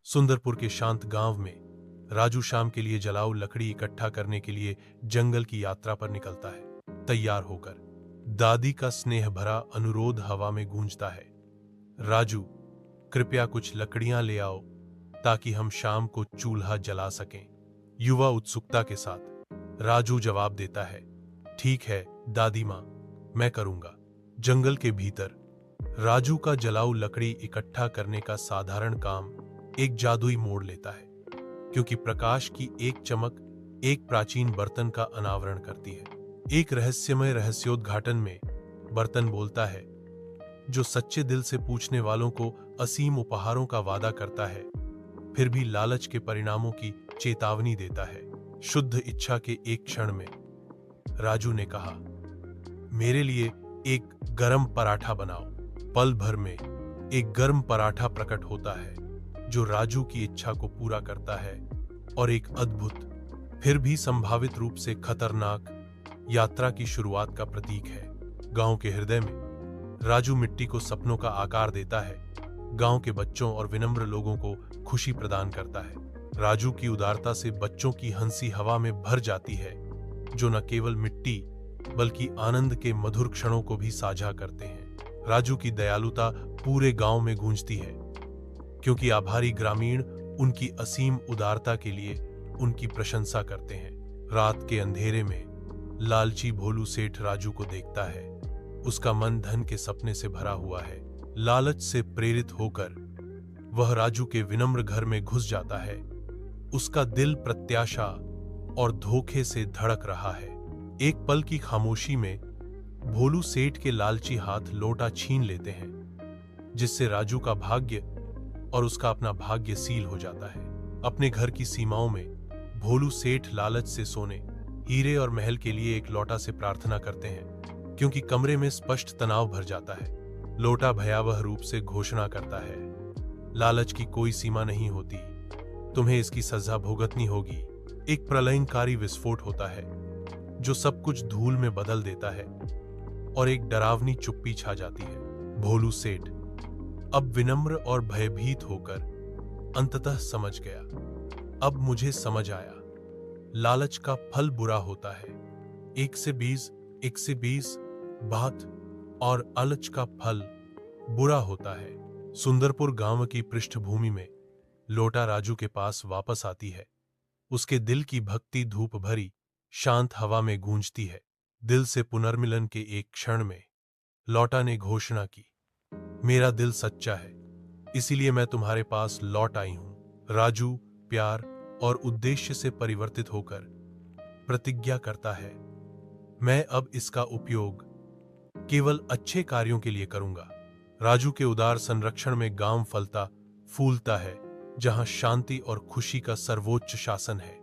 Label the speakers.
Speaker 1: सुंदरपुर के शांत गांव में राजू शाम के लिए जलाऊ लकड़ी इकट्ठा करने के लिए जंगल की यात्रा पर निकलता है। तैयार होकर दादी का स्नेह भरा अनुरोध हवा में गूंजता है। राजू, कृपया कुछ लकड़ियां ले आओ ताकि हम शाम को चूल्हा जला सकें। युवा उत्सुकता के साथ राजू जवाब देता है, ठीक है दादी मां, मैं करूंगा। जंगल के भीतर राजू का जलाऊ लकड़ी इकट्ठा करने का साधारण काम एक जादुई मोड़ लेता है, क्योंकि प्रकाश की एक चमक एक प्राचीन बर्तन का अनावरण करती है। एक रहस्यमय रहस्योद्घाटन में बर्तन बोलता है, जो सच्चे दिल से पूछने वालों को असीम उपहारों का वादा करता है, फिर भी लालच के परिणामों की चेतावनी देता है। शुद्ध इच्छा के एक क्षण में राजू ने कहा, मेरे लिए एक गर्म पराठा बनाओ। पल भर में एक गर्म पराठा प्रकट होता है, जो राजू की इच्छा को पूरा करता है और एक अद्भुत, फिर भी संभावित रूप से खतरनाक यात्रा की शुरुआत का प्रतीक है। गांव के हृदय में राजू मिट्टी को सपनों का आकार देता है, गांव के बच्चों और विनम्र लोगों को खुशी प्रदान करता है। राजू की उदारता से बच्चों की हंसी हवा में भर जाती है, जो न केवल मिट्टी बल्कि आनंद के मधुर क्षणों को भी साझा करते हैं। राजू की दयालुता पूरे गांव में गूंजती है, क्योंकि आभारी ग्रामीण उनकी असीम उदारता के लिए उनकी प्रशंसा करते हैं। रात के अंधेरे में लालची भोलू सेठ राजू को देखता है। उसका मन धन के सपने से भरा हुआ है। लालच से प्रेरित होकर वह राजू के विनम्र घर में घुस जाता है। उसका दिल प्रत्याशा और धोखे से धड़क रहा है। एक पल की खामोशी में भोलू सेठ के लालची हाथ लोटा छीन लेते हैं, जिससे राजू का भाग्य और उसका अपना भाग्य सील हो जाता है। अपने घर की सीमाओं में भोलू सेठ लालच से सोने, हीरे और महल के लिए एक लोटा से प्रार्थना करते हैं, क्योंकि कमरे में स्पष्ट तनाव भर जाता है। लोटा भयावह रूप से घोषणा करता है, लालच की कोई सीमा नहीं होती, तुम्हें इसकी सजा भुगतनी होगी। एक प्रलयंकारी विस्फोट होता है, जो सब कुछ धूल में बदल देता है और एक डरावनी चुप्पी छा जाती है। भोलू सेठ अब विनम्र और भयभीत होकर अंततः समझ गया। अब मुझे समझ आया, लालच का फल बुरा होता है। 120 बात और अलच का फल बुरा होता है। सुंदरपुर गांव की पृष्ठभूमि में लोटा राजू के पास वापस आती है। उसके दिल की भक्ति धूप भरी शांत हवा में गूंजती है। दिल से पुनर्मिलन के एक क्षण में लोटा ने घोषणा की, मेरा दिल सच्चा है, इसीलिए मैं तुम्हारे पास लौट आई हूं। राजू प्यार और उद्देश्य से परिवर्तित होकर प्रतिज्ञा करता है, मैं अब इसका उपयोग केवल अच्छे कार्यों के लिए करूंगा। राजू के उदार संरक्षण में गांव फलता फूलता है, जहां शांति और खुशी का सर्वोच्च शासन है।